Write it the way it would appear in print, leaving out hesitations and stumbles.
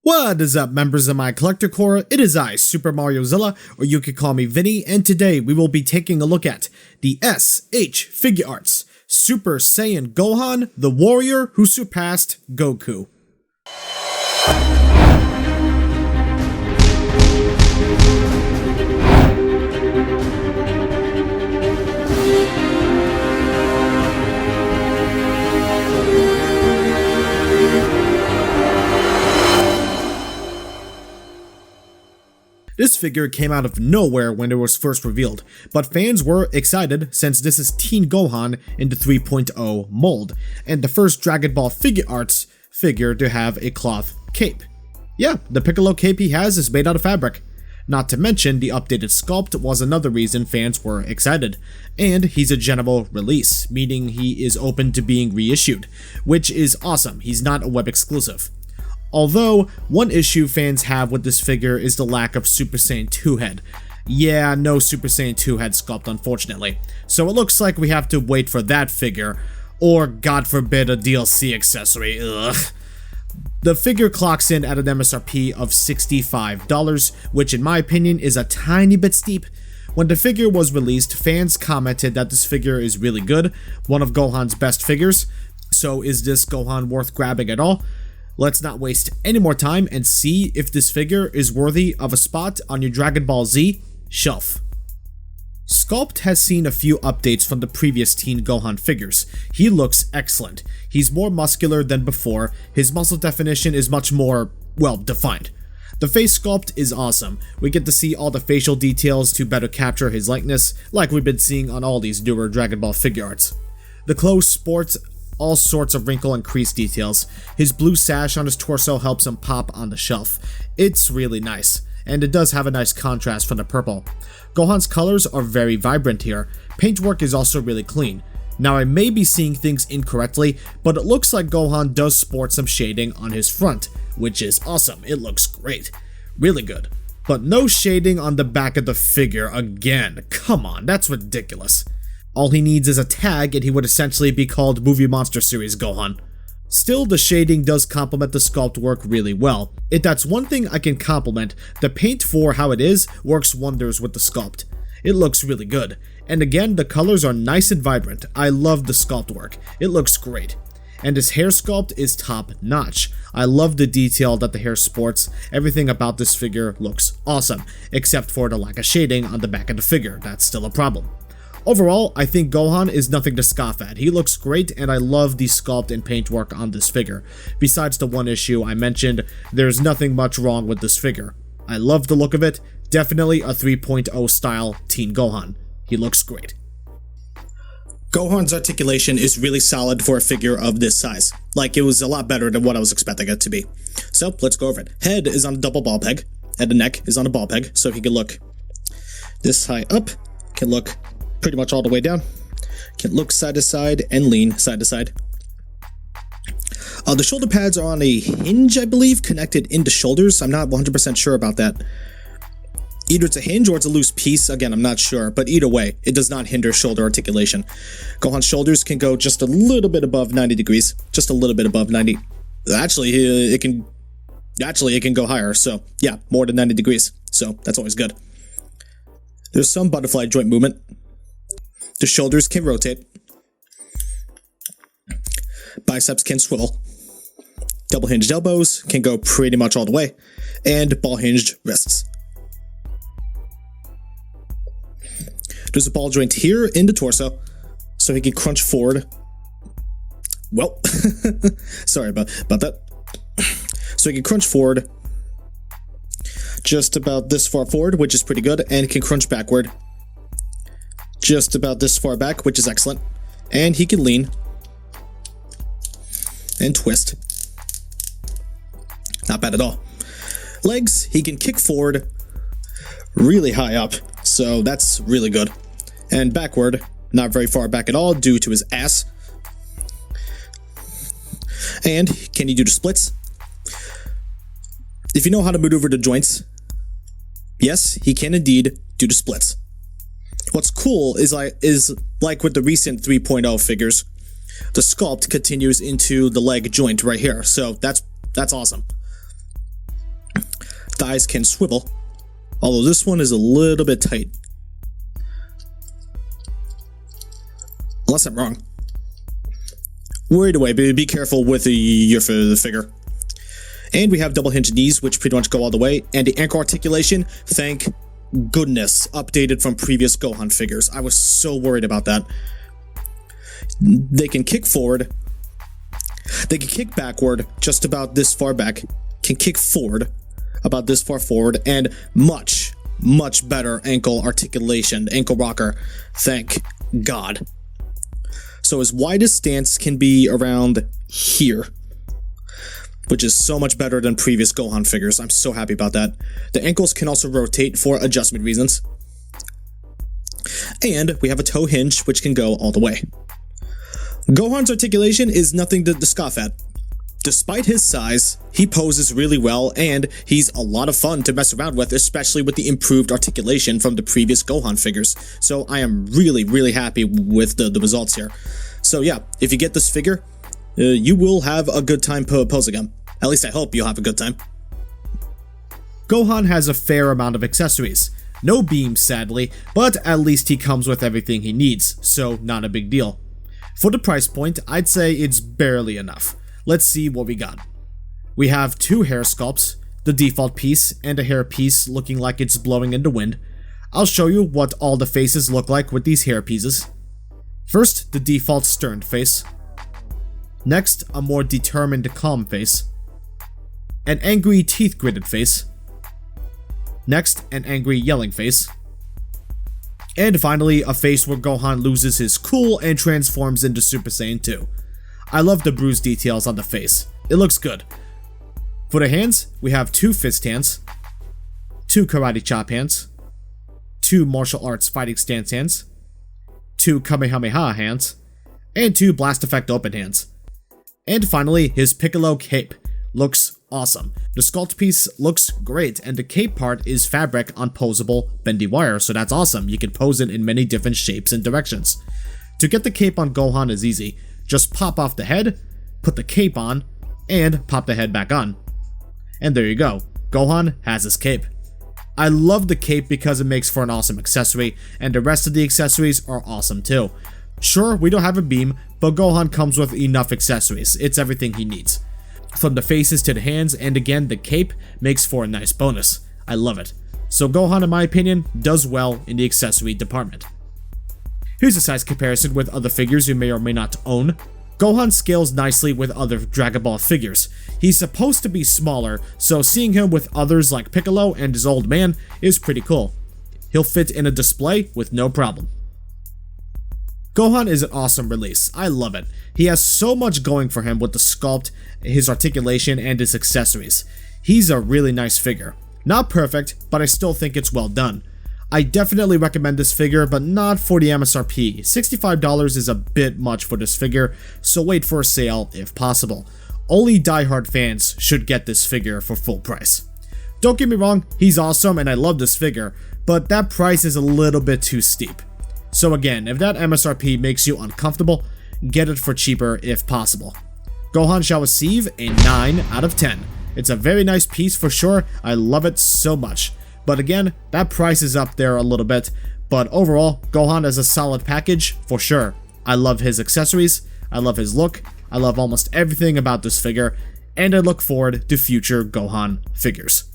What is up, members of my collector corps? It is I, Super Mariozilla, or you could call me Vinny, and today we will be taking a look at the S.H.Figuarts Super Saiyan Gohan, the warrior who surpassed Goku. This figure came out of nowhere when it was first revealed, but fans were excited since this is Teen Gohan in the 3.0 mold, and the first Dragon Ball Figuarts figure to have a cloth cape. Yeah, the Piccolo cape he has is made out of fabric. Not to mention, the updated sculpt was another reason fans were excited, and he's a general release, meaning he is open to being reissued, which is awesome. He's not a web exclusive. Although, one issue fans have with this figure is the lack of Super Saiyan 2 head. Yeah, no Super Saiyan 2 head sculpt, unfortunately. So it looks like we have to wait for that figure, or god forbid a DLC accessory, ugh. The figure clocks in at an MSRP of $65, which in my opinion is a tiny bit steep. When the figure was released, fans commented that this figure is really good, one of Gohan's best figures. So is this Gohan worth grabbing at all? Let's not waste any more time and see if this figure is worthy of a spot on your Dragon Ball Z shelf. Sculpt has seen a few updates from the previous Teen Gohan figures. He looks excellent. He's more muscular than before, his muscle definition is much more, well, defined. The face sculpt is awesome. We get to see all the facial details to better capture his likeness, like we've been seeing on all these newer Dragon Ball Figuarts. The clothes sport all sorts of wrinkle and crease details. His blue sash on his torso helps him pop on the shelf. It's really nice, and it does have a nice contrast from the purple. Gohan's colors are very vibrant here. Paintwork is also really clean. Now I may be seeing things incorrectly, but it looks like Gohan does sport some shading on his front, which is awesome. It looks great. Really good. But no shading on the back of the figure again. Come on, that's ridiculous. All he needs is a tag and he would essentially be called Movie Monster Series Gohan. Still, the shading does complement the sculpt work really well. If that's one thing I can compliment, the paint for how it is works wonders with the sculpt. It looks really good. And again, the colors are nice and vibrant. I love the sculpt work. It looks great. And his hair sculpt is top notch. I love the detail that the hair sports. Everything about this figure looks awesome, except for the lack of shading on the back of the figure. That's still a problem. Overall, I think Gohan is nothing to scoff at. He looks great, and I love the sculpt and paintwork on this figure. Besides the one issue I mentioned, there's nothing much wrong with this figure. I love the look of it. Definitely a 3.0 style Teen Gohan. He looks great. Gohan's articulation is really solid for a figure of this size. Like, it was a lot better than what I was expecting it to be. So, let's go over it. Head is on a double ball peg, and the neck is on a ball peg, so he can look this high up, can look pretty much all the way down, can look side to side and lean side to side. The shoulder pads are on a hinge, I believe, connected into shoulders. I'm not 100% sure about that. Either it's a hinge or it's a loose piece. Again, I'm not sure, but either way, it does not hinder shoulder articulation. Gohan's shoulders can go just a little bit above 90 degrees, just a little bit above 90. Actually, it can go higher. So yeah, more than 90 degrees. So that's always good. There's some butterfly joint movement. The shoulders can rotate. Biceps can swivel. Double hinged elbows can go pretty much all the way. And ball hinged wrists. There's a ball joint here in the torso, so he can crunch forward. Well, sorry about that. So he can crunch forward just about this far forward, which is pretty good, and can crunch backward just about this far back, which is excellent. And he can lean and twist. Not bad at all. Legs, he can kick forward really high up, so that's really good. And backward, not very far back at all due to his ass. And can he do the splits? If you know how to maneuver the joints, yes, he can indeed do the splits. What's cool is like with the recent 3.0 figures, the sculpt continues into the leg joint right here, so that's awesome. thighs can swivel, although this one is a little bit tight. Unless I'm wrong. Either way, be careful with the figure. And we have double hinge knees, which pretty much go all the way. And the ankle articulation, thank goodness, updated from previous Gohan figures. I was so worried about that. They can kick forward. They can kick backward just about this far back. Can kick forward about this far forward. And much, much better ankle articulation, ankle rocker. Thank God. So his widest stance can be around here, which is so much better than previous Gohan figures. I'm so happy about that. The ankles can also rotate for adjustment reasons. And we have a toe hinge, which can go all the way. Gohan's articulation is nothing to scoff at. Despite his size, he poses really well, and he's a lot of fun to mess around with, especially with the improved articulation from the previous Gohan figures. So I am really, really happy with the results here. So yeah, if you get this figure, you will have a good time posing him. At least I hope you'll have a good time. Gohan has a fair amount of accessories. No beams, sadly, but at least he comes with everything he needs, so not a big deal. For the price point, I'd say it's barely enough. Let's see what we got. We have 2 hair sculpts, the default piece, and a hair piece looking like it's blowing in the wind. I'll show you what all the faces look like with these hair pieces. First, the default stern face. Next, a more determined calm face. An angry teeth gritted face. Next, an angry yelling face. And finally, a face where Gohan loses his cool and transforms into Super Saiyan 2. I love the bruise details on the face. It looks good. For the hands, we have 2 fist hands, 2 karate chop hands, 2 martial arts fighting stance hands, 2 kamehameha hands, and 2 blast effect open hands. And finally, his Piccolo cape. Looks awesome. The sculpt piece looks great, and the cape part is fabric on posable bendy wire, so that's awesome. You can pose it in many different shapes and directions. To get the cape on Gohan is easy. Just pop off the head, put the cape on, and pop the head back on. And there you go. Gohan has his cape. I love the cape because it makes for an awesome accessory, and the rest of the accessories are awesome too. Sure, we don't have a beam, but Gohan comes with enough accessories. It's everything he needs. From the faces to the hands, and again, the cape makes for a nice bonus. I love it. So Gohan, in my opinion, does well in the accessory department. Here's a size comparison with other figures you may or may not own. Gohan scales nicely with other Dragon Ball figures. He's supposed to be smaller, so seeing him with others like Piccolo and his old man is pretty cool. He'll fit in a display with no problem. Gohan is an awesome release. I love it. He has so much going for him with the sculpt, his articulation, and his accessories. He's a really nice figure. Not perfect, but I still think it's well done. I definitely recommend this figure, but not for the MSRP. $65 is a bit much for this figure, so wait for a sale if possible. Only diehard fans should get this figure for full price. Don't get me wrong, he's awesome and I love this figure, but that price is a little bit too steep. So again, if that MSRP makes you uncomfortable, get it for cheaper if possible. Gohan shall receive a 9 out of 10. It's a very nice piece for sure, I love it so much. But again, that price is up there a little bit, but overall, Gohan is a solid package for sure. I love his accessories, I love his look, I love almost everything about this figure, and I look forward to future Gohan figures.